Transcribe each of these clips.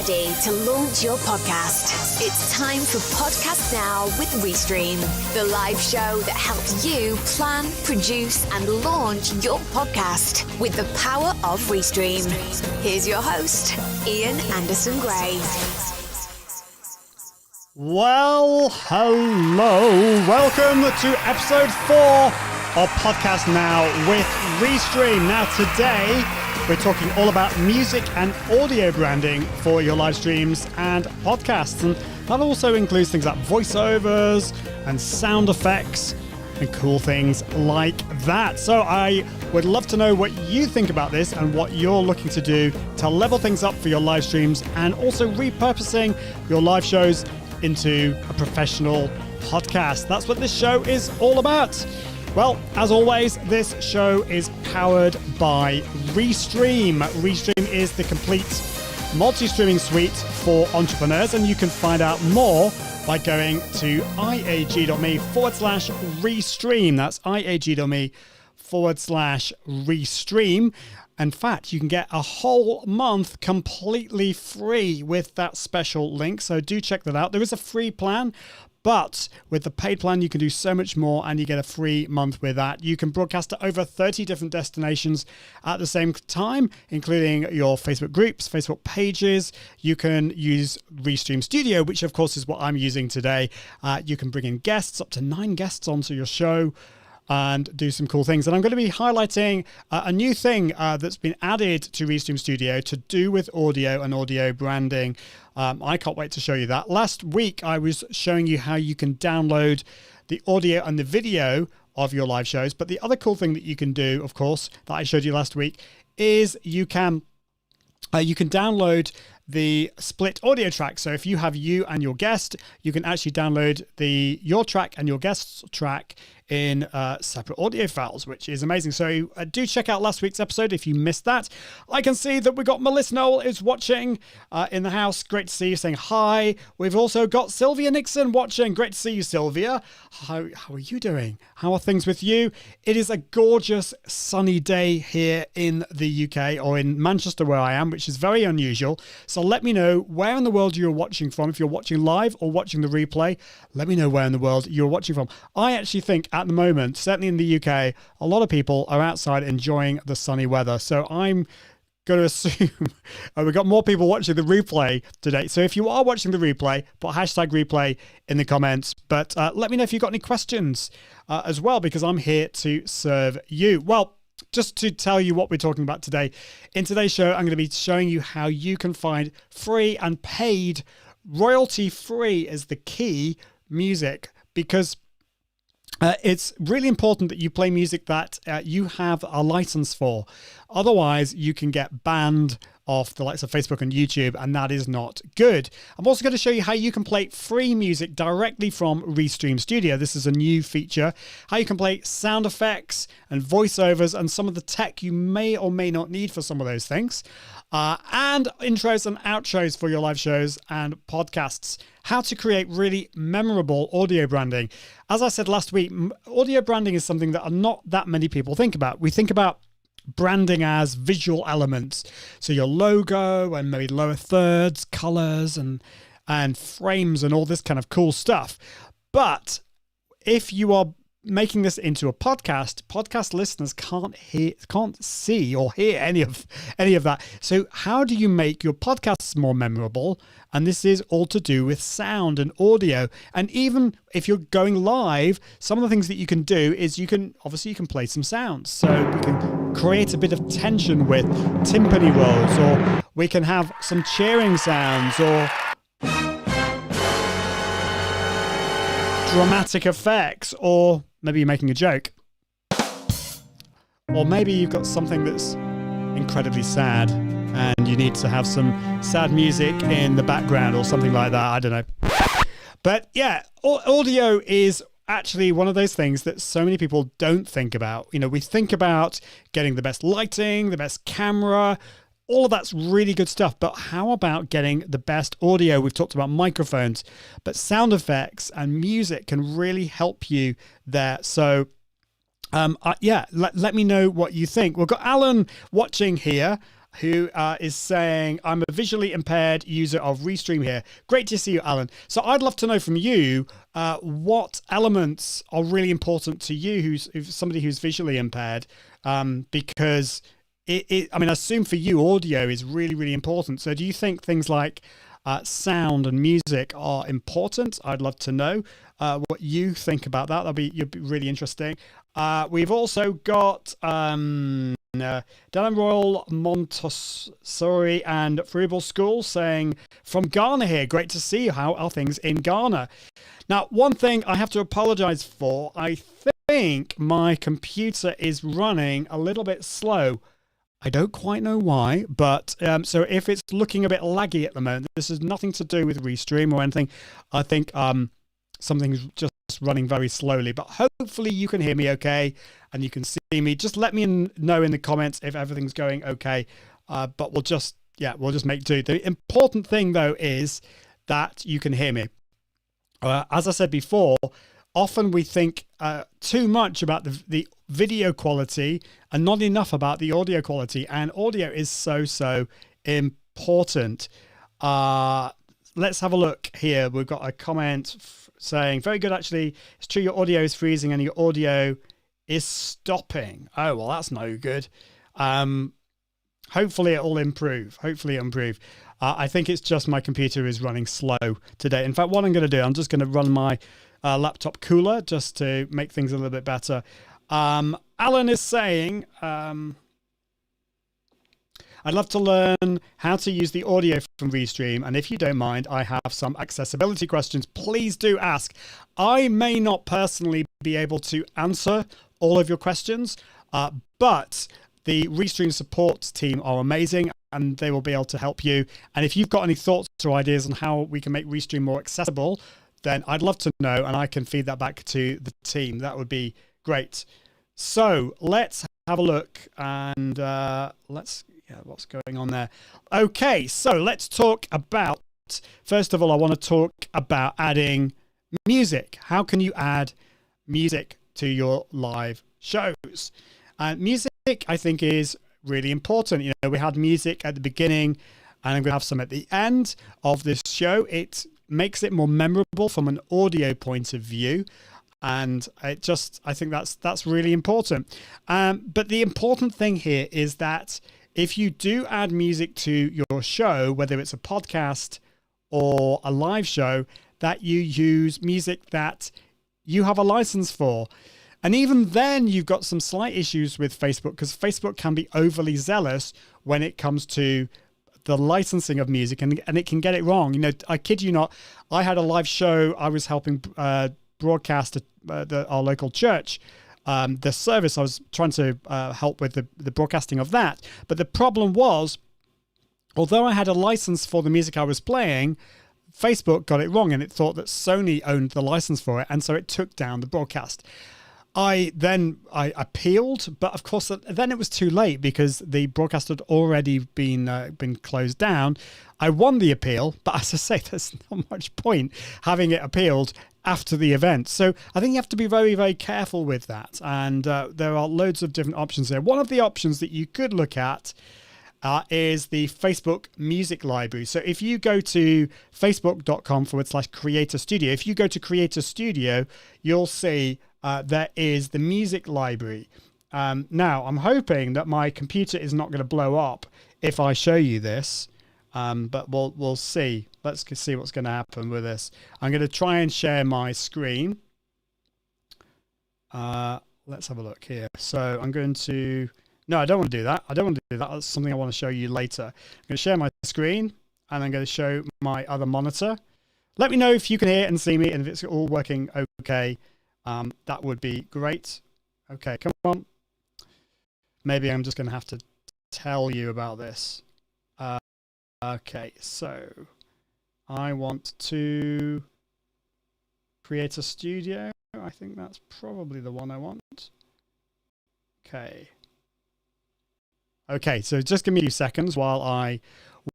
ready to launch your podcast? It's time for Podcast Now with Restream, the live show that helps you plan, produce, and launch your podcast with the power of Restream. Here's your host, Ian Anderson Gray. Well, hello. Welcome to episode 4 of Podcast Now with Restream. Now today, we're talking all about music and audio branding for your live streams and podcasts. And that also includes things like voiceovers and sound effects and cool things like that. So I would love to know what you think about this and what you're looking to do to level things up for your live streams and also repurposing your live shows into a professional podcast. That's what this show is all about. Well, as always, this show is powered by Restream. Restream is the complete multi-streaming suite for entrepreneurs, and you can find out more by going to iag.me/Restream. That's iag.me/Restream. In fact, you can get a whole month completely free with that special link, so do check that out. There is a free plan, but with the paid plan, you can do so much more and you get a free month with that. You can broadcast to over 30 different destinations at the same time, including your Facebook groups, Facebook pages. You can use Restream Studio, which of course is what I'm using today. You can bring in guests, up to 9 guests onto your show, and do some cool things. And I'm going to be highlighting a new thing that's been added to Restream Studio to do with audio and audio branding. I can't wait to show you that. Last week, I was showing you how you can download the audio and the video of your live shows. But the other cool thing that you can do, of course, that I showed you last week, is you can download the split audio track. So if you have you and your guest, you can actually download your track and your guest's track in separate audio files, which is amazing. So do check out last week's episode if you missed that. I can see that we got Melissa Noel is watching in the house. Great to see you, saying hi. We've also got Sylvia Nixon watching. Great to see you, Sylvia. How are you doing? How are things with you? It is a gorgeous sunny day here in the UK, or in Manchester where I am, which is very unusual. So let me know where in the world you're watching from. If you're watching live or watching the replay, let me know where in the world you're watching from. I actually think at the moment, certainly in the UK, a lot of people are outside enjoying the sunny weather. So I'm going to assume we've got more people watching the replay today. So if you are watching the replay, put #replay in the comments. But let me know if you've got any questions as well, because I'm here to serve you. Well, just to tell you what we're talking about today. In today's show, I'm going to be showing you how you can find free and paid, royalty-free is the key music, because it's really important that you play music that you have a license for. Otherwise, you can get banned off the likes of Facebook and YouTube, and that is not good. I'm also going to show you how you can play free music directly from Restream Studio. This is a new feature. How you can play sound effects and voiceovers and some of the tech you may or may not need for some of those things. And intros and outros for your live shows and podcasts. How to create really memorable audio branding. As I said last week, audio branding is something that not that many people think about. We think about branding as visual elements. So your logo and maybe lower thirds, colors and frames and all this kind of cool stuff. But if you are making this into a podcast listeners can't see or hear any of that. So how do you make your podcasts more memorable? And this is all to do with sound and audio. And even if you're going live, some of the things that you can do is you can play some sounds. So we can create a bit of tension with timpani rolls, or we can have some cheering sounds, or dramatic effects, or maybe you're making a joke. Or maybe you've got something that's incredibly sad and you need to have some sad music in the background or something like that. I don't know. But yeah, audio is actually one of those things that so many people don't think about. You know, we think about getting the best lighting, the best camera, all of that's really good stuff. But how about getting the best audio? We've talked about microphones, but sound effects and music can really help you there. So let me know what you think. We've got Alan watching here. who is saying, I'm a visually impaired user of Restream here. Great to see you, Alan. So I'd love to know from you what elements are really important to you, who's somebody who's visually impaired, because I mean, I assume for you, audio is really, really important. So do you think things like sound and music are important? I'd love to know what you think about that. You'd be really interesting. We've also got Dylan Royal, Montessori and Frugal School saying, from Ghana here, great to see you. How are things in Ghana? Now, one thing I have to apologize for, I think my computer is running a little bit slow. I don't quite know why, but so if it's looking a bit laggy at the moment, this has nothing to do with Restream or anything. I think something's just running very slowly, but hopefully you can hear me okay and you can see me. Just let me know in the comments if everything's going okay, but we'll just make do. The important thing though is that you can hear me. As I said before, often we think too much about the video quality and not enough about the audio quality, and audio is so important. Let's have a look here. We've got a comment saying, very good, actually. It's true your audio is freezing and your audio is stopping. Oh, well, that's no good. Hopefully it will improve. I think it's just my computer is running slow today. In fact, what I'm going to do, I'm just going to run my laptop cooler just to make things a little bit better. Alan is saying, I'd love to learn how to use the audio from Restream, and if you don't mind, I have some accessibility questions. Please do ask. I may not personally be able to answer all of your questions, but the Restream support team are amazing and they will be able to help you. And if you've got any thoughts or ideas on how we can make Restream more accessible, then I'd love to know and I can feed that back to the team. That would be great. So let's have a look and what's going on there. Okay, so let's talk about, first of all, I want to talk about adding music. How can you add music to your live shows? Music, I think, is really important. You know, we had music at the beginning and I'm going to have some at the end of this show. It makes it more memorable from an audio point of view. And I think that's really important. But the important thing here is that if you do add music to your show, whether it's a podcast or a live show, that you use music that you have a license for. And even then, you've got some slight issues with Facebook, because Facebook can be overly zealous when it comes to the licensing of music, and it can get it wrong. You know, I kid you not, I had a live show. I was helping broadcast our local church, the service. I was trying to help with the broadcasting of that. But the problem was, although I had a license for the music I was playing, Facebook got it wrong and it thought that Sony owned the license for it, and so it took down the broadcast. I appealed, but of course then it was too late because the broadcast had already been closed down. I won the appeal, but as I say, there's not much point having it appealed after the event. So I think you have to be very, very careful with that. And there are loads of different options there. One of the options that you could look at is the Facebook Music Library. So if you go to facebook.com/Creator Studio, if you go to Creator Studio, you'll see there is the music library. Now, I'm hoping that my computer is not going to blow up if I show you this, but we'll see. Let's see what's going to happen with this. I'm going to try and share my screen. Let's have a look here. So I'm going to... No, I don't want to do that. That's something I want to show you later. I'm going to share my screen, and I'm going to show my other monitor. Let me know if you can hear and see me, and if it's all working okay. That would be great. Okay, come on. Maybe I'm just going to have to tell you about this. Okay, so I want to create a studio. I think that's probably the one I want. Okay. Okay, so just give me a few seconds while I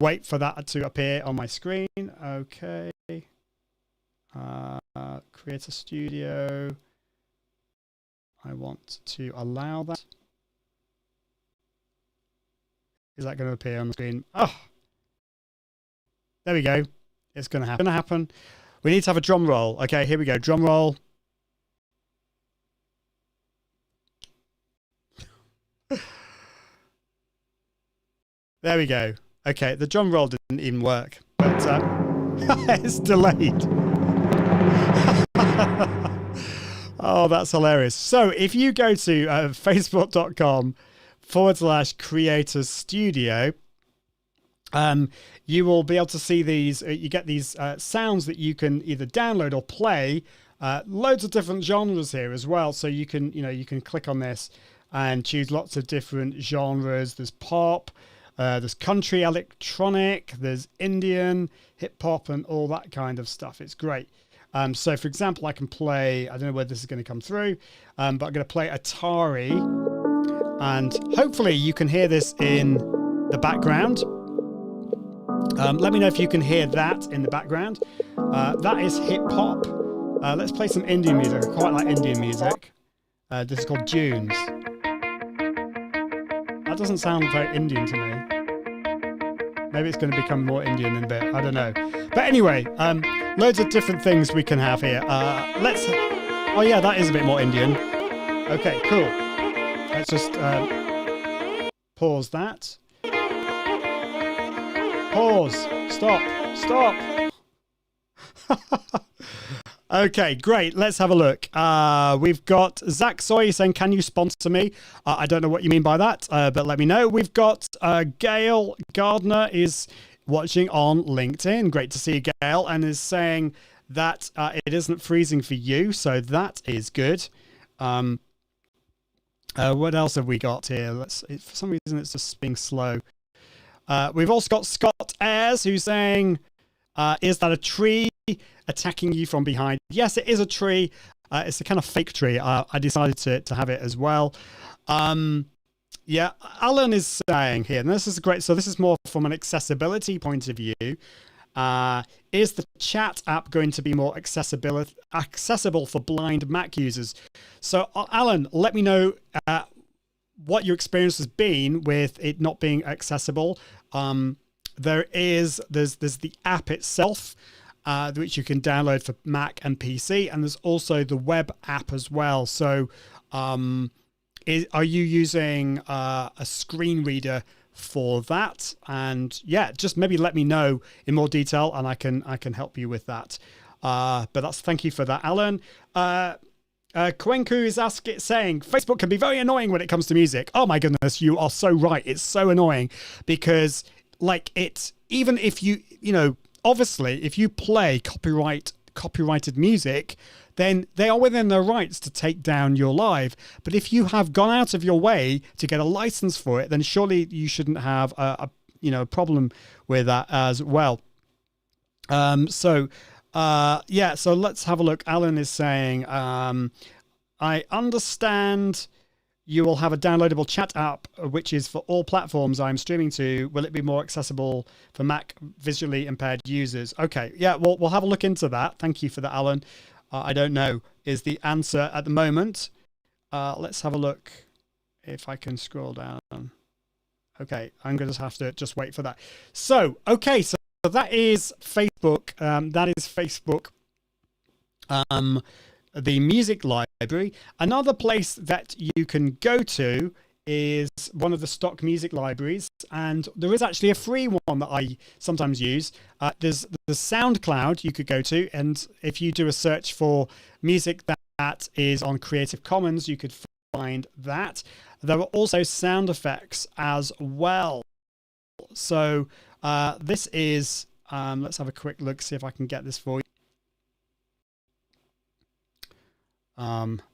wait for that to appear on my screen. Okay. Create a studio. I want to allow that. Is that going to appear on the screen? Oh, there we go. It's going to happen. We need to have a drum roll. Okay, here we go. Drum roll. There we go. Okay, the drum roll didn't even work, but it's delayed. Oh, that's hilarious. So if you go to facebook.com/creators studio, you will be able to see these. You get these sounds that you can either download or play. Loads of different genres here as well. So you can, you can click on this and choose lots of different genres. There's pop, there's country, electronic, there's Indian, hip hop, and all that kind of stuff. It's great. So for example, I can play, I don't know where this is going to come through, but I'm going to play Atari, and hopefully you can hear this in the background. Let me know if you can hear that in the background. That is hip hop. Let's play some Indian music. I quite like Indian music. This is called Dunes. That doesn't sound very Indian to me. Maybe it's going to become more Indian in a bit. I don't know. But anyway, loads of different things we can have here. Oh yeah, that is a bit more Indian. Okay, cool. Let's just pause that. Pause. Stop. Okay, great. Let's have a look. We've got Zach Soy saying, can you sponsor me? I don't know what you mean by that, but let me know. We've got Gail Gardner is watching on LinkedIn. Great to see you, Gail, and is saying that it isn't freezing for you, so that is good. What else have we got here? For some reason, it's just being slow. We've also got Scott Ayres who's saying, is that a tree attacking you from behind? Yes, it is a tree. It's a kind of fake tree. I decided to have it as well. Yeah, Alan is saying here, and this is great. So this is more from an accessibility point of view. Is the chat app going to be more accessible for blind Mac users? So Alan, let me know what your experience has been with it not being accessible. There's the app itself, which you can download for Mac and PC, and there's also the web app as well. So are you using a screen reader for that? And yeah, just maybe let me know in more detail, and I can help you with that. But thank you for that, Alan. Kwenku is saying, Facebook can be very annoying when it comes to music. Oh my goodness, you are so right. It's so annoying because even if obviously if you play copyrighted music, then they are within their rights to take down your live. But if you have gone out of your way to get a license for it, then surely you shouldn't have a problem with that as well. So let's have a look. Alan is saying, I understand you will have a downloadable chat app, which is for all platforms I'm streaming to. Will it be more accessible for Mac visually impaired users? Okay, yeah, we'll have a look into that. Thank you for that, Alan. I don't know is the answer at the moment. Let's have a look if I can scroll down. Okay, I'm going to have to just wait for that. So, okay, so that is Facebook. The music library. Another place that you can go to is one of the stock music libraries, and there is actually a free one that I sometimes use. There's the SoundCloud you could go to, and if you do a search for music that is on Creative Commons, you could find that. There are also sound effects as well. So this is, let's have a quick look, see if I can get this for you.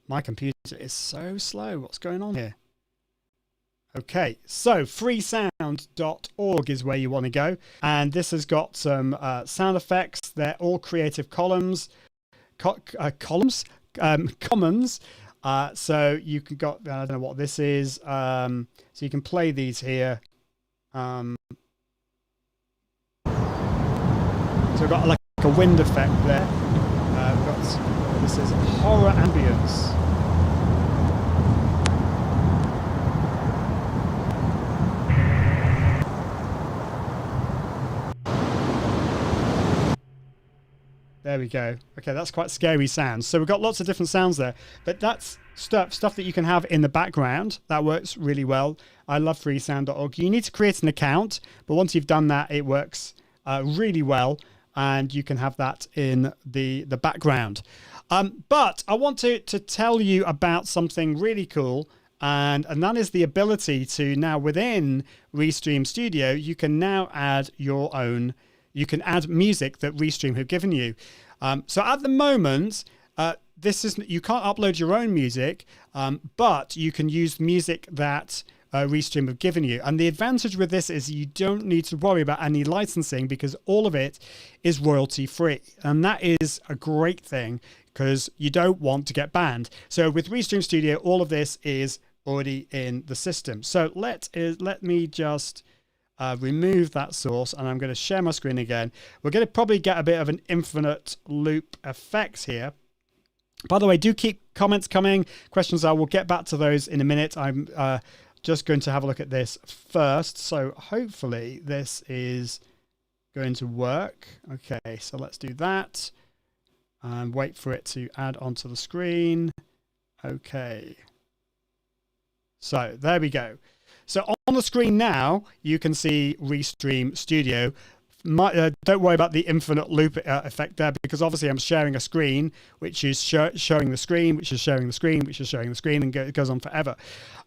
My computer is so slow. What's going on here? Okay, so freesound.org is where you want to go. And this has got some sound effects. They're all Creative Commons. So you can got, I don't know what this is. So you can play these here. So we've got like a wind effect there. We've got, this is horror ambience. There we go. Okay, that's quite scary sounds. So we've got lots of different sounds there, but that's stuff that you can have in the background. That works really well. I love freesound.org. You need to create an account, but once you've done that, it works really well, and you can have that in the background. But I want to tell you about something really cool, and that is the ability to now within Restream Studio, you can now add your own. You can add music that Restream have given you. So at the moment, you can't upload your own music, but you can use music that Restream have given you. And the advantage with this is you don't need to worry about any licensing because all of it is royalty free. And that is a great thing because you don't want to get banned. So with Restream Studio, all of this is already in the system. So let me just remove that source, and I'm going to share my screen again. We're going to probably get a bit of an infinite loop effect here. By the way, do keep comments coming, questions. I will get back to those in a minute. I'm just going to have a look at this first. So hopefully this is going to work. Okay, so let's do that and wait for it to add onto the screen. Okay. So there we go. So on the screen now, you can see Restream Studio. Don't worry about the infinite loop effect there, because obviously I'm sharing a screen, which is showing the screen, which is showing the screen, which is showing the screen, and it goes on forever.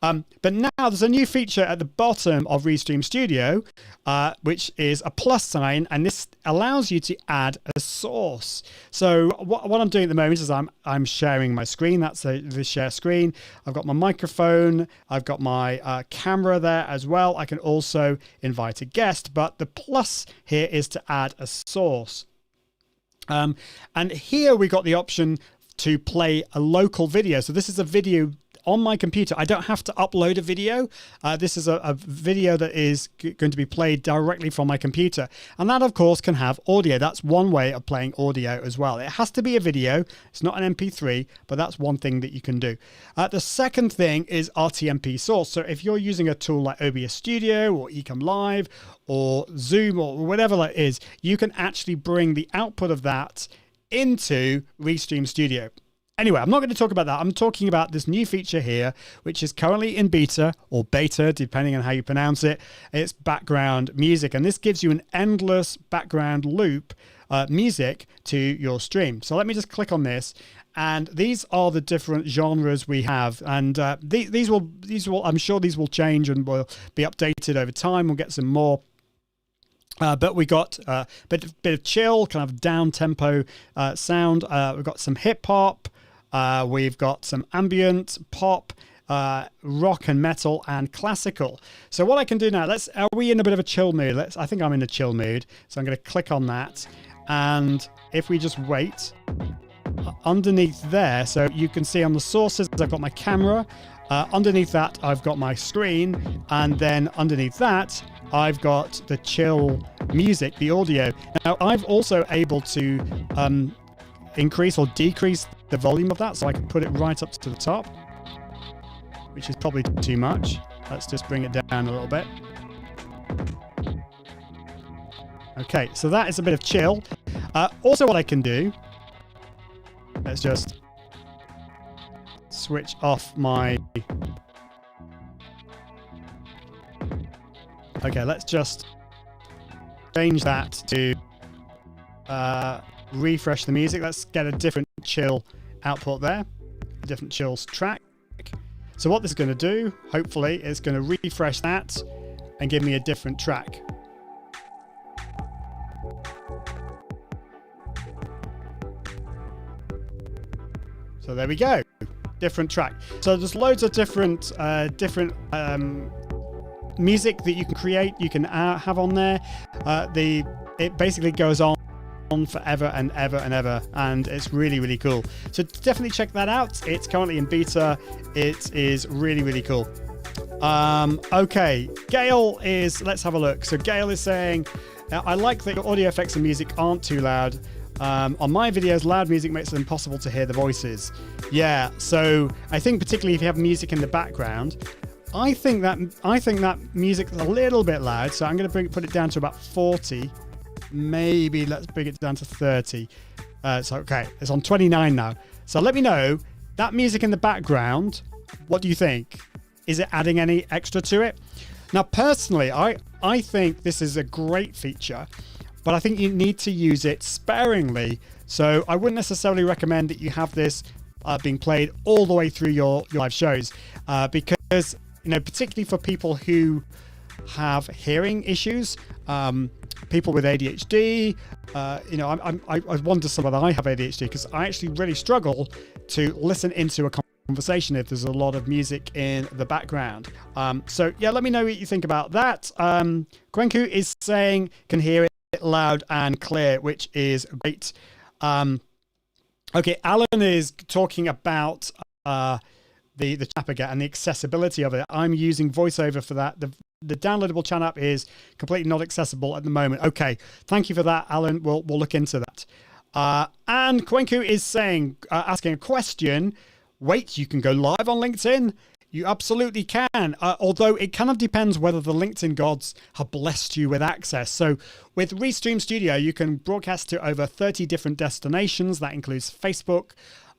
But now there's a new feature at the bottom of Restream Studio, which is a plus sign, and this allows you to add a source. So what I'm doing at the moment is I'm sharing my screen. That's the share screen. I've got my microphone. I've got my camera there as well. I can also invite a guest, but the plus here is to add a source. And here we got the option to play a local video. So this is a video on my computer. I don't have to upload a video. This is a video that is going to be played directly from my computer. And that, of course, can have audio. That's one way of playing audio as well. It has to be a video. It's not an MP3, but that's one thing that you can do. The second thing is Rtmp Source. So if you're using a tool like OBS Studio or Ecamm Live or Zoom or whatever that is, you can actually bring the output of that into Restream Studio. Anyway, I'm not going to talk about that. I'm talking about this new feature here, which is currently in beta or beta, depending on how you pronounce it. It's background music, and this gives you an endless background loop music to your stream. So let me just click on this, and these are the different genres we have. And these will, I'm sure these will change and will be updated over time. We'll get some more. But we got a bit of chill, kind of down tempo sound. We've got some hip hop. We've got some ambient, pop, rock and metal, and classical. So what I can do now, are we in a bit of a chill mood? I think I'm in a chill mood. So I'm going to click on that. And if we just wait, underneath there, so you can see on the sources, I've got my camera. Underneath that, I've got my screen. And then underneath that, I've got the chill music, the audio. Now, I've also able to increase or decrease the volume of that, so I can put it right up to the top, which is probably too much. Let's just bring it down a little bit. Okay, so that is a bit of chill. Also what I can do, let's just switch off my... Okay, let's just change that to refresh the music. Let's get a different chill output there, a different chills track. So what this is going to do, hopefully, is going to refresh that and give me a different track. So there we go, different track. So there's loads of different music that you can create, you can have on there. It basically goes on forever and ever and ever, and it's really, really cool. So definitely check that out. It's currently in beta. It is really, really cool. Okay, Gail is, let's have a look. So Gail is saying, I like that your audio effects and music aren't too loud. On my videos, loud music makes it impossible to hear the voices. Yeah, so I think particularly if you have music in the background, I think that music's a little bit loud, so I'm going to put it down to about 40. Maybe let's bring it down to 30. So okay, it's on 29 now. So let me know that music in the background. What do you think? Is it adding any extra to it? Now, personally, I think this is a great feature, but I think you need to use it sparingly. So I wouldn't necessarily recommend that you have this being played all the way through your live shows, because, you know, particularly for people who have hearing issues, people with ADHD, you know, I wonder some whether I have ADHD, because I actually really struggle to listen into a conversation if there's a lot of music in the background. So yeah, let me know what you think about that. Gwenku is saying can hear it loud and clear, which is great. Okay, Alan is talking about the chat again and the accessibility of it. I'm using VoiceOver for that. The downloadable chat app is completely not accessible at the moment. Okay, thank you for that, Alan. We'll look into that. And Gwenku is saying, asking a question. Wait, you can go live on LinkedIn? You absolutely can, although it kind of depends whether the LinkedIn gods have blessed you with access. So with Restream Studio, you can broadcast to over 30 different destinations. That includes Facebook,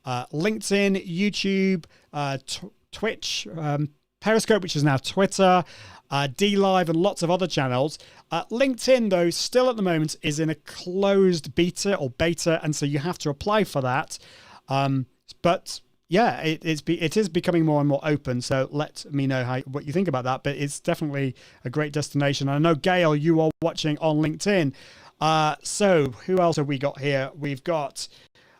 LinkedIn, YouTube, Twitch, Periscope, which is now Twitter, DLive, and lots of other channels. LinkedIn, though, still at the moment is in a closed beta, and so you have to apply for that. But yeah, it is becoming more and more open. So let me know what you think about that. But it's definitely a great destination. I know, Gail, you are watching on LinkedIn. So who else have we got here? We've got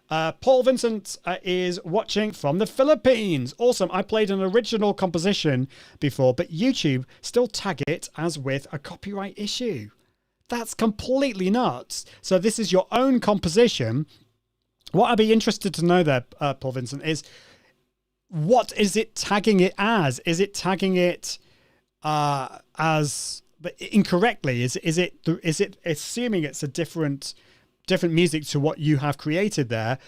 Paul Vincent is watching from the Philippines. Awesome. I played an original composition before, but YouTube still tag it as with a copyright issue. That's completely nuts. So this is your own composition. What I'd be interested to know there, Paul Vincent, is what is it tagging it as? Is it tagging it as incorrectly? Is it assuming it's a different music to what you have created there?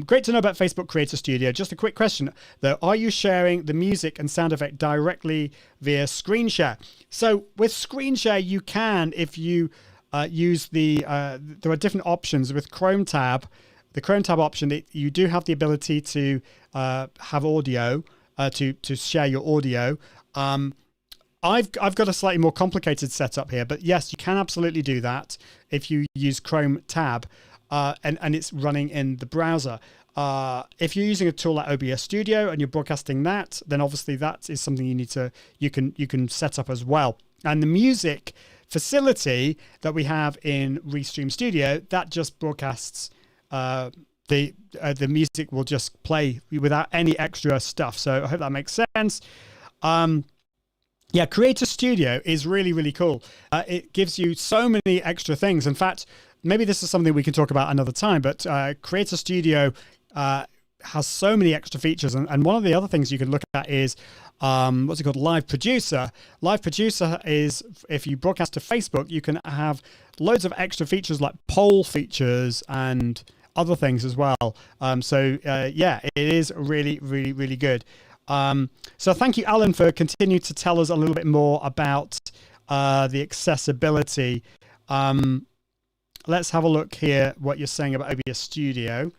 Great to know about Facebook Creator Studio. Just a quick question though: are you sharing the music and sound effect directly via screen share? So with screen share, you can, if you use there are different options with Chrome tab. The Chrome tab option, you do have the ability to have audio, to share your audio. I've got a slightly more complicated setup here, but yes, you can absolutely do that if you use Chrome tab, and it's running in the browser. If you're using a tool like OBS Studio and you're broadcasting that, then obviously that is something you can set up as well. And the music facility that we have in Restream Studio, that just broadcasts. The music will just play without any extra stuff. So I hope that makes sense. Yeah, Creator Studio is really, really cool. It gives you so many extra things. In fact, maybe this is something we can talk about another time, but Creator Studio has so many extra features. And one of the other things you can look at is, what's it called? Live Producer. Live Producer is, if you broadcast to Facebook, you can have loads of extra features like poll features and other things as well. Yeah, it is really, really, really good. So thank you, Alan, for continuing to tell us a little bit more about the accessibility. Let's have a look here what you're saying about OBS Studio.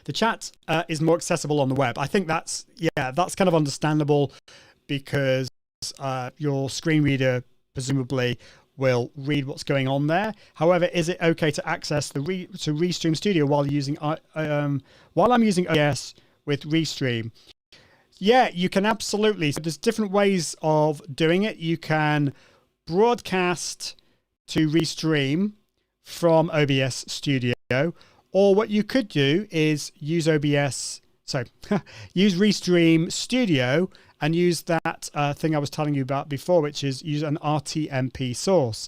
The chat is more accessible on the web. I think that's kind of understandable, because your screen reader presumably will read what's going on there. However, is it okay to access to Restream Studio while using while I'm using OBS with Restream? Yeah, you can absolutely. So there's different ways of doing it. You can broadcast to Restream from OBS Studio, or what you could do is use use Restream Studio and use that thing I was telling you about before, which is use an Rtmp source.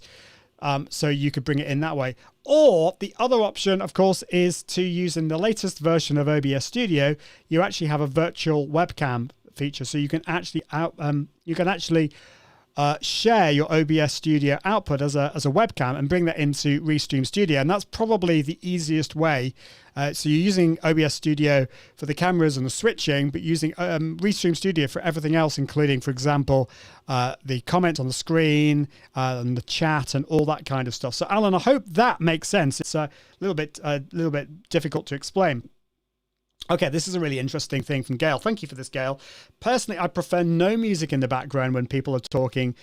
So you could bring it in that way. Or the other option, of course, is to use, in the latest version of OBS Studio, you actually have a virtual webcam feature. So you can actually share your OBS Studio output as a webcam and bring that into Restream Studio. And that's probably the easiest way. So you're using OBS Studio for the cameras and the switching, but using Restream Studio for everything else, including, for example, the comments on the screen and the chat and all that kind of stuff. So, Alan, I hope that makes sense. It's a little bit difficult to explain. Okay, this is a really interesting thing from Gail. Thank you for this, Gail. Personally, I prefer no music in the background when people are talking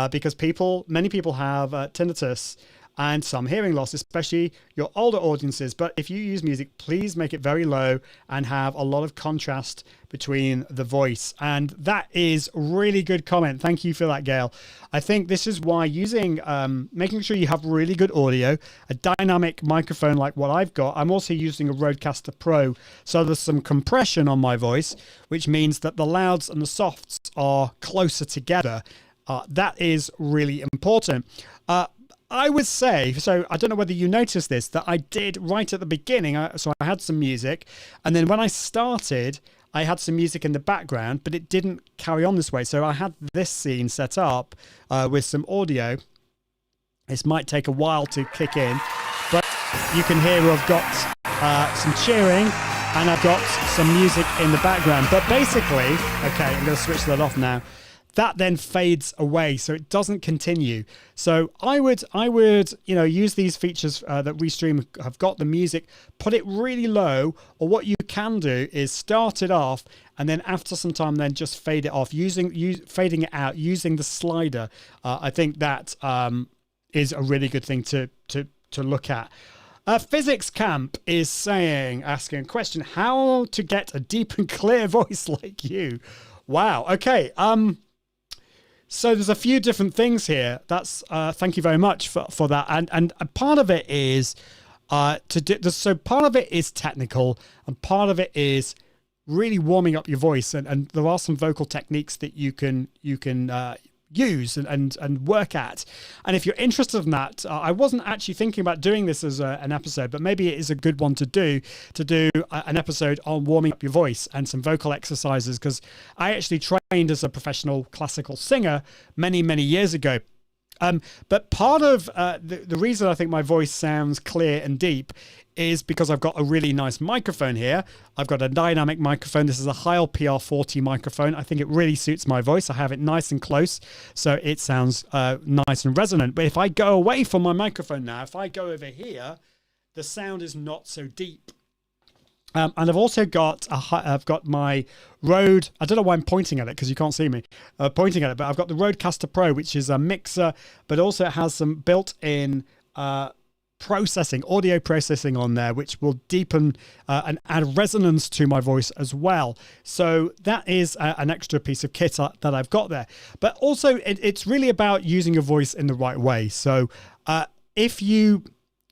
because many people have tinnitus and some hearing loss, especially your older audiences. But if you use music, please make it very low and have a lot of contrast between the voice. And that is a really good comment. Thank you for that, Gail. I think this is why making sure you have really good audio, a dynamic microphone like what I've got. I'm also using a Rodecaster Pro. So there's some compression on my voice, which means that the louds and the softs are closer together. That is really important. I would say, so I don't know whether you noticed this, that I did right at the beginning. So I had some music, and then when I started, I had some music in the background, but it didn't carry on this way. So I had this scene set up with some audio. This might take a while to kick in, but you can hear I've got some cheering and I've got some music in the background. But basically, okay, I'm going to switch that off now. That then fades away, so it doesn't continue. So I would, use these features that Restream have got, the music, put it really low, or what you can do is start it off, and then after some time, then just fade it off, fading it out using the slider. I think that is a really good thing to look at. Physics Camp is asking a question: how to get a deep and clear voice like you? Wow. Okay. So there's a few different things here. That's thank you very much for that. And part of it is so part of it is technical, and part of it is really warming up your voice. And there are some vocal techniques that you can use and work at. And if you're interested in that, I wasn't actually thinking about doing this as an episode, but maybe it is a good one to do an episode on warming up your voice and some vocal exercises, because I actually trained as a professional classical singer many years ago. But part of the reason I think my voice sounds clear and deep is because I've got a really nice microphone here. I've got a dynamic microphone. This is a Heil PR40 microphone. I think it really suits my voice. I have it nice and close, so it sounds nice and resonant. But if I go away from my microphone now, if I go over here, the sound is not so deep. And I've also got my Rode. I don't know why I'm pointing at it because you can't see me pointing at it, but I've got the Rodecaster Pro, which is a mixer, but also it has some built-in audio processing on there, which will deepen and add resonance to my voice as well. So that is an extra piece of kit that I've got there. But also, it's really about using your voice in the right way. So if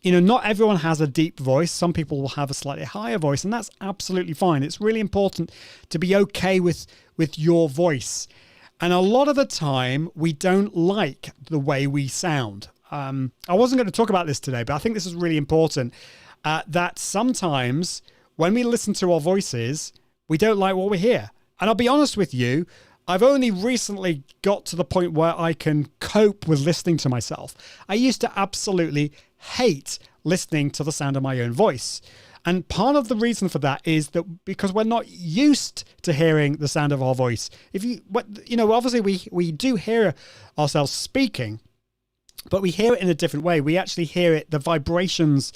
not everyone has a deep voice. Some people will have a slightly higher voice, and that's absolutely fine. It's really important to be okay with your voice. And a lot of the time, we don't like the way we sound. I wasn't going to talk about this today, but I think this is really important, that sometimes when we listen to our voices, we don't like what we hear. And I'll be honest with you, I've only recently got to the point where I can cope with listening to myself. I used to absolutely hate listening to the sound of my own voice. And part of the reason for that is that because we're not used to hearing the sound of our voice. Obviously we do hear ourselves speaking, but we hear it in a different way. We actually hear it, the vibrations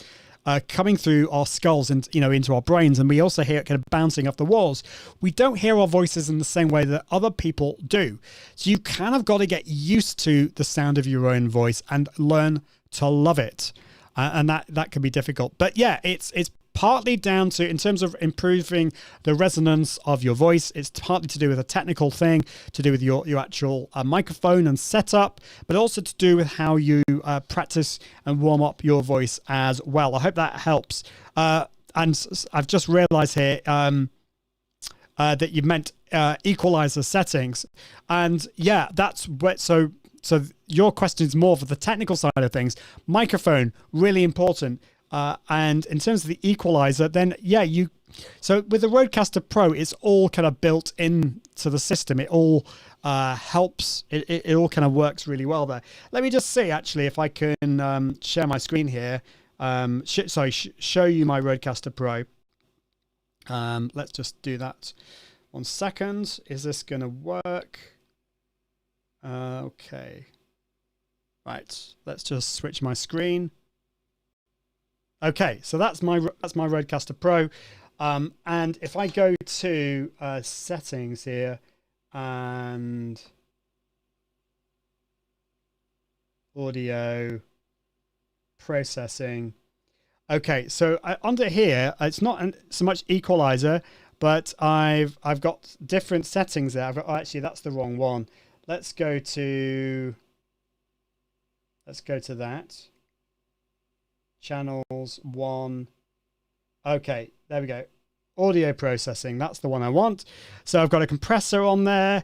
coming through our skulls and into our brains, and we also hear it kind of bouncing off the walls. We don't hear our voices in the same way that other people do. So you kind of got to get used to the sound of your own voice and learn to love it, and that can be difficult. But yeah, it's partly down to, in terms of improving the resonance of your voice, it's partly to do with a technical thing, to do with your actual microphone and setup, but also to do with how you practice and warm up your voice as well. I hope that helps. And I've just realized here that you meant equalizer settings. And yeah, that's what, so your question is more for the technical side of things. Microphone, really important. And in terms of the equalizer, then yeah, you So with the Rodecaster Pro, it's all kind of built into the system. It all helps. It all kind of works really well there. Let me just see actually if I can share my screen here. Show you my Rodecaster Pro. Let's just do that. 1 second. Is this going to work? Okay. Right. Let's just switch my screen. Okay, so that's my Rodecaster Pro. And if I go to settings here and audio processing. Okay, so under here, it's not so much equalizer, but I've got different settings there. Actually, that's the wrong one. Let's go to that. Channels 1. Okay, there we go. Audio processing, that's the one I want. So I've got a compressor on there,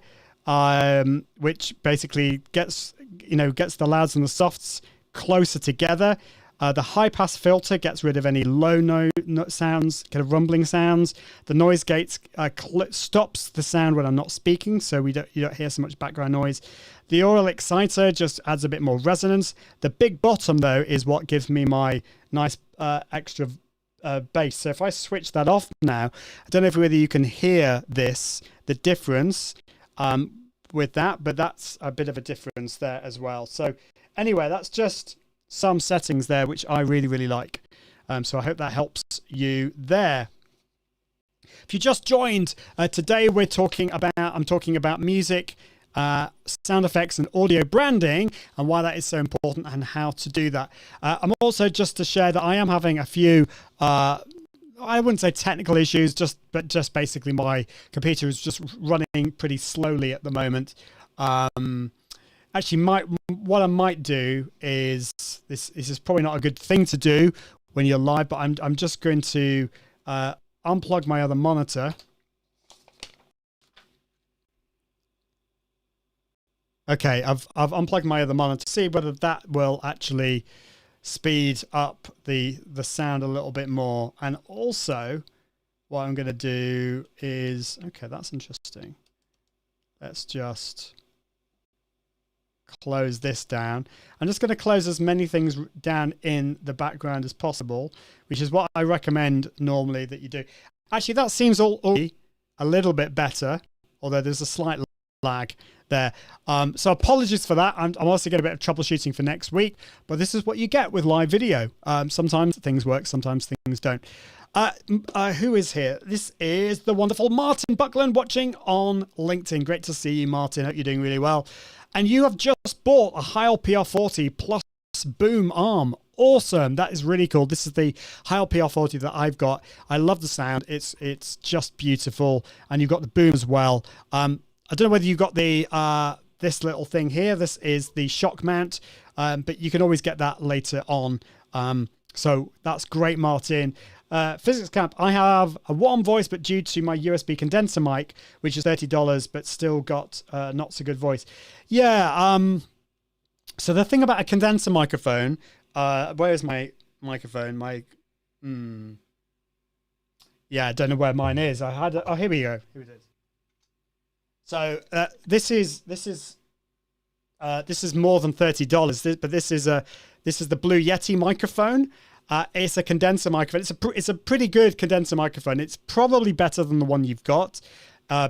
which basically gets the louds and the softs closer together. The high pass filter gets rid of any low note sounds, kind of rumbling sounds. The noise gates stops the sound when I'm not speaking, so you don't hear so much background noise. The aural exciter just adds a bit more resonance. The big bottom though is what gives me my nice extra bass. So if I switch that off now, I don't know whether you can hear the difference with that, but that's a bit of a difference there as well. So anyway, that's just some settings there which I really, really like. So I hope that helps you there. If you just joined, today I'm talking about music, sound effects and audio branding and why that is so important and how to do that. I'm also just to share that I am having a few I wouldn't say technical issues, but just basically my computer is just running pretty slowly at the moment. Actually, what I might do is this is probably not a good thing to do when you're live, but I'm just going to unplug my other monitor. Okay, I've unplugged my other monitor to see whether that will actually speed up the sound a little bit more. And also, what I'm going to do is, okay, that's interesting. Let's just close this down. I'm just going to close as many things down in the background as possible, which is what I recommend normally that you do. Actually, that seems already a little bit better, although there's a slight lag there. So apologies for that. I'm also getting a bit of troubleshooting for next week, but this is what you get with live video. Sometimes things work, sometimes things don't. Who is here? This is the wonderful Martin Buckland watching on LinkedIn. Great to see you, Martin. Hope you're doing really well. And you have just bought a Heil PR40 plus boom arm. Awesome. That is really cool. This is the Heil PR40 that I've got. I love the sound. It's just beautiful. And you've got the boom as well. I don't know whether you got the this little thing here. This is the shock mount, but you can always get that later on. So that's great, Martin. Physics Camp, I have a warm voice, but due to my USB condenser mic, which is $30, but still got not so good voice. Yeah. So the thing about a condenser microphone, where is my microphone? Yeah, I don't know where mine is. I had. Oh, here we go. Here it is. So this is more than $30, but this is the Blue Yeti microphone. It's a condenser microphone. It's a pretty good condenser microphone. It's probably better than the one you've got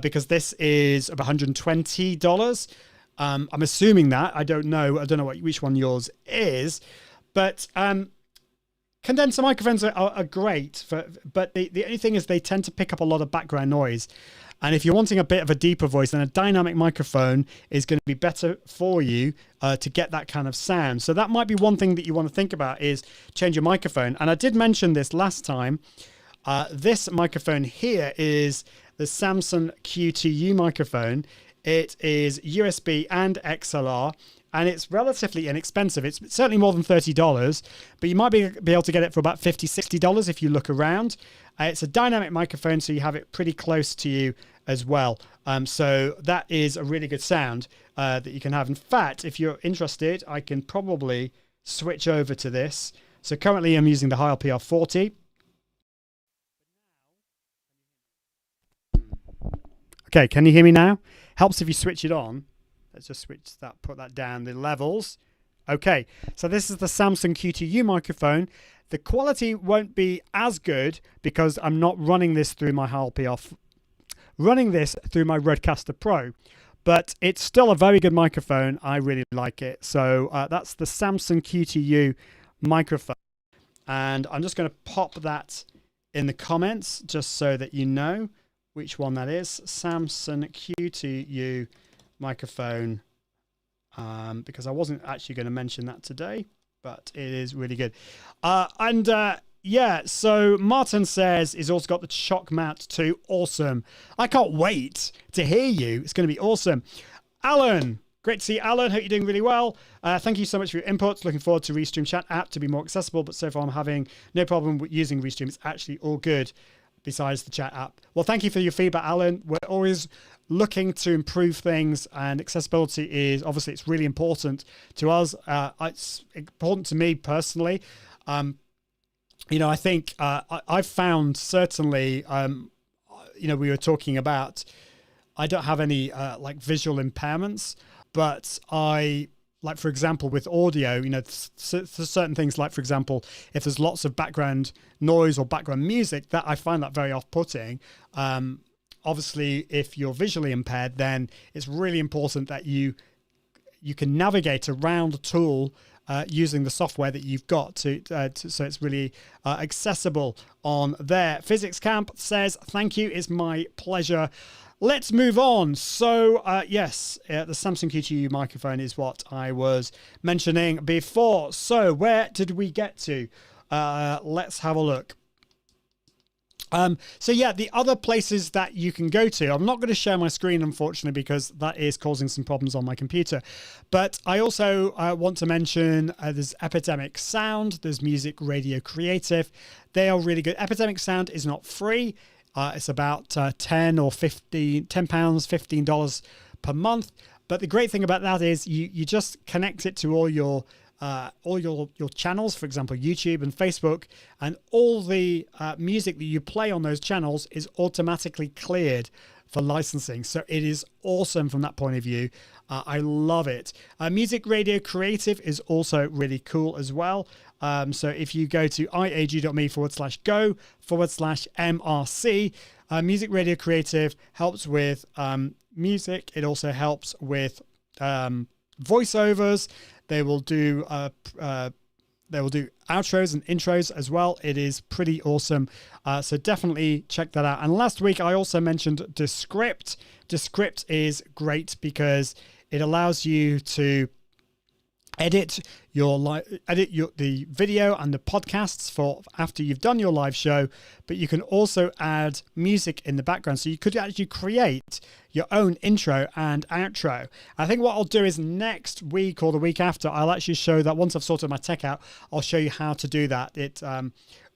because this is about $120. I'm assuming that. I don't know which one yours is, but condenser microphones are great but the only thing is they tend to pick up a lot of background noise. And if you're wanting a bit of a deeper voice, then a dynamic microphone is going to be better for you to get that kind of sound. So that might be one thing that you want to think about is change your microphone. And I did mention this last time. This microphone here is the Samson Q2U microphone. It is USB and XLR. And it's relatively inexpensive. It's certainly more than $30, but you might be able to get it for about $50, $60 if you look around. It's a dynamic microphone, so you have it pretty close to you as well. So that is a really good sound that you can have. In fact, if you're interested, I can probably switch over to this. So currently I'm using the Heil PR40. Okay, can you hear me now? Helps if you switch it on. Let's just switch that, put that down, the levels. Okay, so this is the Samsung Q2U microphone. The quality won't be as good because I'm not running this through my running this through my Rodecaster Pro, but it's still a very good microphone. I really like it. So that's the Samsung Q2U microphone. And I'm just going to pop that in the comments just so that you know which one that is. Samsung Q2U microphone, because I wasn't actually going to mention that today, but it is really good. Yeah, so Martin says he's also got the shock mount too. Awesome. I can't wait to hear you. It's going to be awesome. Alan, great to see you, Alan. Hope you're doing really well. Thank you so much for your input. Looking forward to Restream Chat app to be more accessible, but so far I'm having no problem with using Restream. It's actually all good besides the chat app. Well, thank you for your feedback, Alan. We're always looking to improve things, and accessibility is obviously, it's really important to us. It's important to me personally. You know, I think I've found certainly, you know, we were talking about, I don't have any like visual impairments, but like, for example, with audio, you know, certain things, like, for example, if there's lots of background noise or background music, that I find that very off-putting. Obviously, if you're visually impaired, then it's really important that you can navigate around a tool using the software that you've got so it's really accessible on there. Physics Camp says, thank you, it's my pleasure. Let's move on. So yes, the Samsung Q2U microphone is what I was mentioning before. So where did we get to? Let's have a look. So yeah, the other places that you can go to, I'm not going to share my screen, unfortunately, because that is causing some problems on my computer. But I also want to mention there's Epidemic Sound, there's Music Radio Creative. They are really good. Epidemic Sound is not free. It's about £10 or $15 per month. But the great thing about that is you just connect it to all your channels, for example, YouTube and Facebook, and all the music that you play on those channels is automatically cleared for licensing. So it is awesome from that point of view. I love it. Music Radio Creative is also really cool as well. So if you go to iag.me/go/MRC, Music Radio Creative helps with music. It also helps with voiceovers. They will do outros and intros as well. It is pretty awesome. So definitely check that out. And last week I also mentioned Descript. Descript is great because it allows you to edit the video and the podcasts for after you've done your live show, but you can also add music in the background. So you could actually create your own intro and outro. I think what I'll do is next week or the week after, I'll actually show that. Once I've sorted my tech out, I'll show you how to do that. It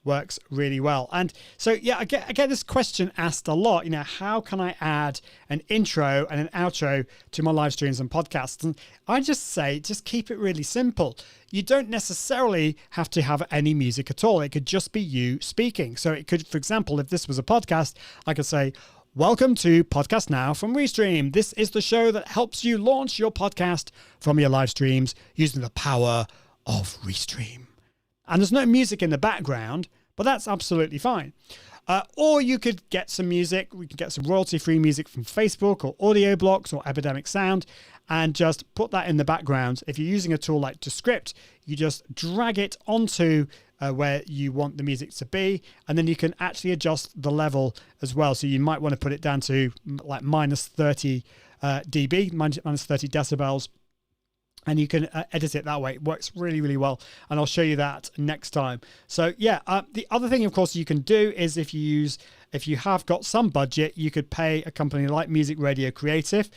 works really well. And so yeah, I get this question asked a lot, you know, how can I add an intro and an outro to my live streams and podcasts? And I just say, just keep it really simple. You don't necessarily have to have any music at all. It could just be you speaking. So it could, for example, if this was a podcast, I could say, welcome to Podcast Now from Restream. This is the show that helps you launch your podcast from your live streams using the power of Restream. And there's no music in the background, but that's absolutely fine. Or you could get some music. We could get some royalty-free music from Facebook or Audio Blocks or Epidemic Sound and just put that in the background. If you're using a tool like Descript, you just drag it onto where you want the music to be, and then you can actually adjust the level as well. So you might want to put it down to like minus 30 dB, minus 30 decibels. And you can edit it that way. It works really, really well. And I'll show you that next time. So yeah, the other thing, of course, you can do is if you have got some budget, you could pay a company like Music Radio Creative,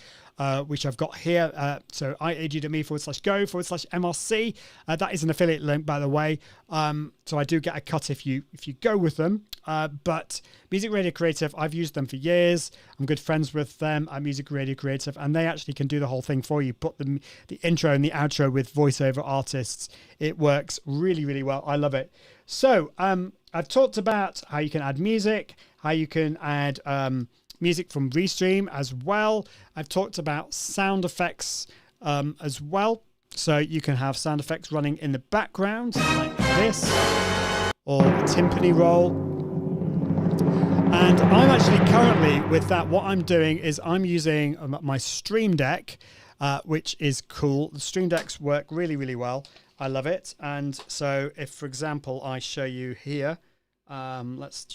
which I've got here. So iag.me/go/MRC. That is an affiliate link, by the way. So I do get a cut if you go with them. But Music Radio Creative, I've used them for years. I'm good friends with them at Music Radio Creative, and they actually can do the whole thing for you. Put the intro and the outro with voiceover artists. It works really, really well. I love it. So I've talked about how you can add music, how you can add music from Restream as well. I've talked about sound effects as well. So you can have sound effects running in the background like this, or a timpani roll. And I'm actually currently, with that, what I'm doing is I'm using my Stream Deck, which is cool. The Stream Decks work really, really well. I love it. And so if, for example, I show you here, is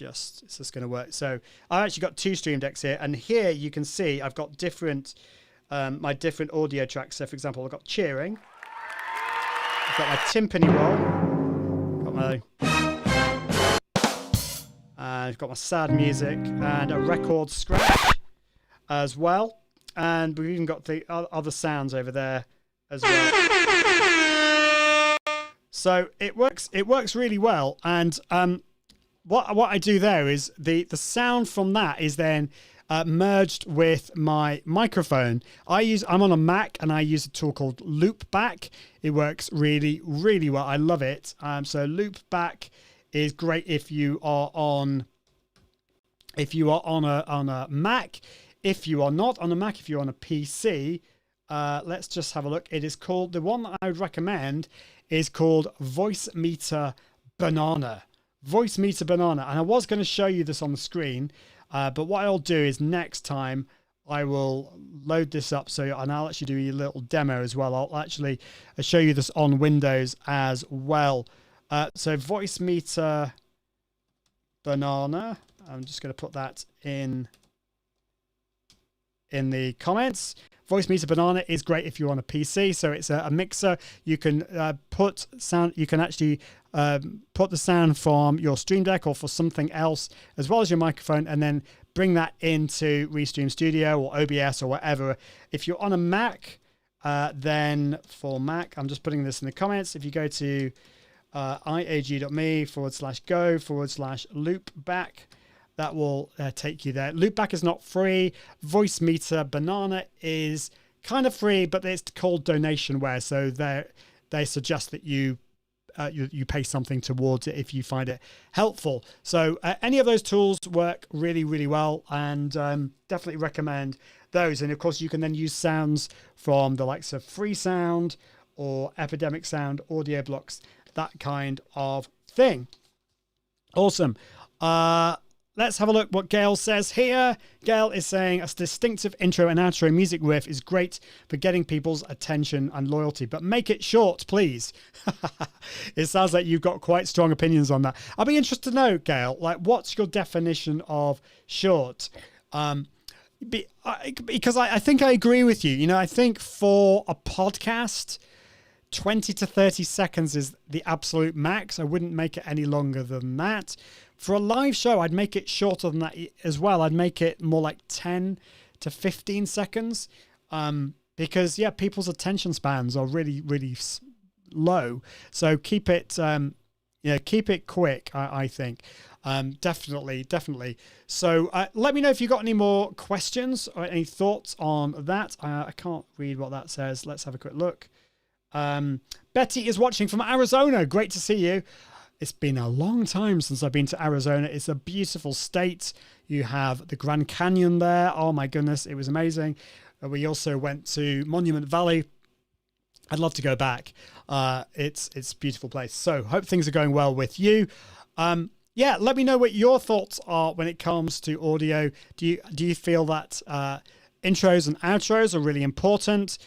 this going to work? So I've actually got 2 Stream Decks here, and here you can see I've got different, my different audio tracks. So for example, I've got cheering, I've got my timpani roll, got my, I've got my sad music and a record scratch as well. And we've even got the other sounds over there as well. So it works really well. And what I do there is the sound from that is then merged with my microphone. I'm on a Mac and I use a tool called Loopback. It works really, really well. I love it. So Loopback is great if you are on a Mac. If you are not on a Mac, if you're on a PC, let's just have a look. It is called, the one that I would recommend is called Voicemeeter Banana. Voicemeeter Banana. And I was going to show you this on the screen, but what I'll do is next time I will load this up, and I'll actually do a little demo as well. I'll actually show you this on Windows as well. So Voicemeeter Banana. I'm just going to put that in the comments. Voicemeeter Banana is great if you're on a PC. So it's a mixer. You can put sound. You can actually put the sound from your Stream Deck or for something else, as well as your microphone, and then bring that into Restream Studio or OBS or whatever. If you're on a Mac, then for Mac, I'm just putting this in the comments. If you go to iag.me/go/loopback. That will take you there. Loopback is not free. Voicemeeter Banana is kind of free, but it's called donationware. So they suggest that you pay something towards it if you find it helpful. So any of those tools work really, really well, and definitely recommend those. And of course, you can then use sounds from the likes of Freesound or Epidemic Sound, Audio Blocks, that kind of thing. Awesome. Let's have a look what Gail says here. Gail is saying a distinctive intro and outro music riff is great for getting people's attention and loyalty, but make it short, please. It sounds like you've got quite strong opinions on that. I'll be interested to know, Gail, like, what's your definition of short? Because I think I agree with you. You know, I think for a podcast, 20 to 30 seconds is the absolute max. I wouldn't make it any longer than that. For a live show, I'd make it shorter than that as well. I'd make it more like 10 to 15 seconds because, yeah, people's attention spans are really, really low. So keep it, keep it quick, I think. Definitely. So let me know if you've got any more questions or any thoughts on that. I can't read what that says. Let's have a quick look. Betty is watching from Arizona. Great to see you. It's been a long time since I've been to Arizona. It's a beautiful state. You have the Grand Canyon there. Oh my goodness, it was amazing. We also went to Monument Valley. I'd love to go back. It's a beautiful place. So hope things are going well with you. Yeah, let me know what your thoughts are when it comes to audio. Do you feel that intros and outros are really important?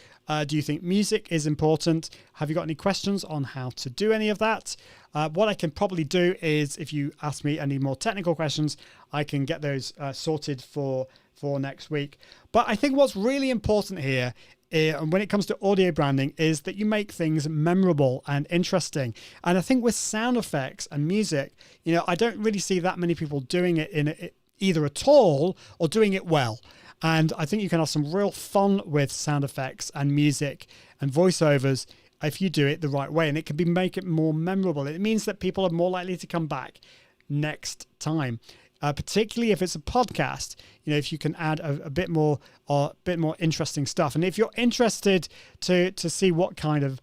Do you think music is important? Have you got any questions on how to do any of that? What I can probably do is, if you ask me any more technical questions, I can get those sorted for next week. But I think what's really important here, when it comes to audio branding, is that you make things memorable and interesting. And I think with sound effects and music, you know, I don't really see that many people doing it either at all or doing it well. And I think you can have some real fun with sound effects and music and voiceovers if you do it the right way. And it can make it more memorable. It means that people are more likely to come back next time, particularly if it's a podcast. You know, if you can add a bit more interesting stuff. And if you're interested to see what kind of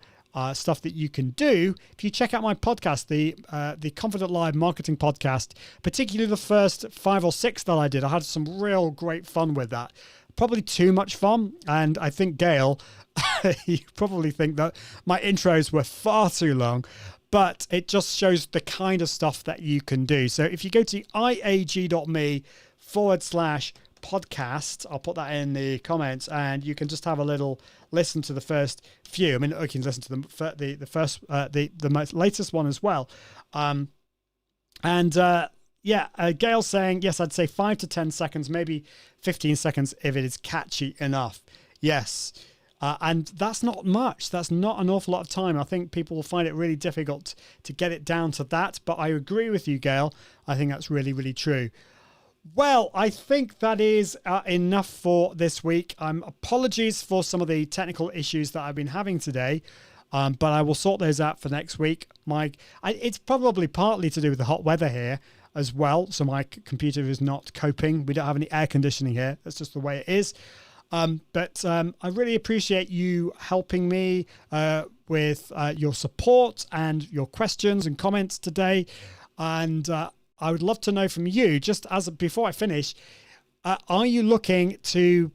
stuff that you can do if you check out my podcast, the Confident Live Marketing Podcast, particularly the first 5 or 6 that I did. I had some real great fun with that. Probably too much fun. And I think, Gail, you probably think that my intros were far too long, but it just shows the kind of stuff that you can do. So if you go to iag.me/podcast, I'll put that in the comments, and you can just have a little listen to the first few. I mean, you can listen to the first, the most latest one as well. Gail saying, yes, I'd say 5 to 10 seconds, maybe 15 seconds if it is catchy enough. Yes. And that's not much. That's not an awful lot of time. I think people will find it really difficult to get it down to that. But I agree with you, Gail. I think that's really, really true. Well, I think that is enough for this week. Apologies for some of the technical issues that I've been having today. But I will sort those out for next week. It's probably partly to do with the hot weather here as well. So my computer is not coping. We don't have any air conditioning here. That's just the way it is. But I really appreciate you helping me with your support and your questions and comments today. And I would love to know from you, just as before I finish, are you looking to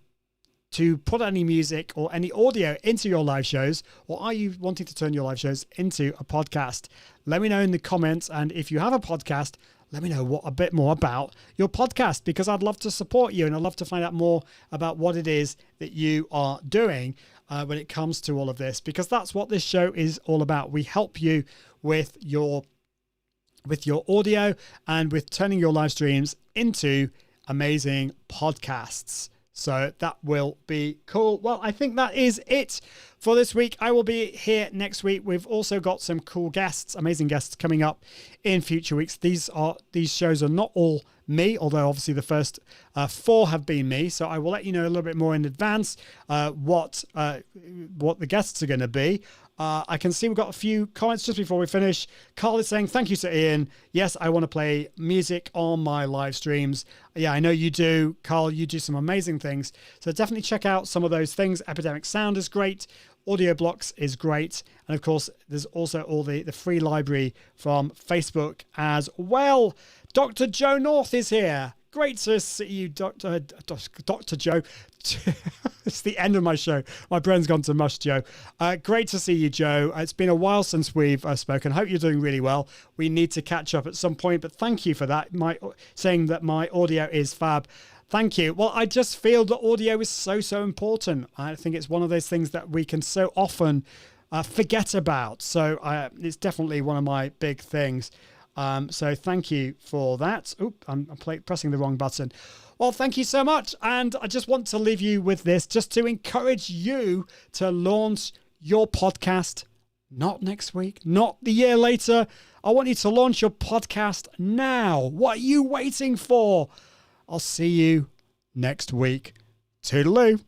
put any music or any audio into your live shows, or are you wanting to turn your live shows into a podcast? Let me know in the comments. And if you have a podcast, let me know a bit more about your podcast, because I'd love to support you and I'd love to find out more about what it is that you are doing when it comes to all of this, because that's what this show is all about. We help you with your audio and with turning your live streams into amazing podcasts. So that will be cool. Well, I think that is it for this week. I will be here next week. We've also got some cool guests, amazing guests coming up in future weeks. These shows are not all me, although obviously the first 4 have been me. So I will let you know a little bit more in advance what the guests are going to be. I can see we've got a few comments just before we finish. Carl is saying, thank you, Sir Ian. Yes, I want to play music on my live streams. Yeah, I know you do. Carl, you do some amazing things. So definitely check out some of those things. Epidemic Sound is great. Audio Blocks is great. And of course, there's also all the free library from Facebook as well. Dr. Joe North is here. Great to see you, Dr. Joe. It's the end of my show. My brain's gone to mush, Joe. Great to see you, Joe. It's been a while since we've spoken. Hope you're doing really well. We need to catch up at some point, but thank you for that. Saying that my audio is fab. Thank you. Well, I just feel that audio is so important. I think it's one of those things that we can so often forget about. So it's definitely one of my big things. So thank you for that. Oop, I'm pressing the wrong button. Well, thank you so much. And I just want to leave you with this, just to encourage you to launch your podcast, not next week, not the year later. I want you to launch your podcast now. What are you waiting for? I'll see you next week. Toodaloo.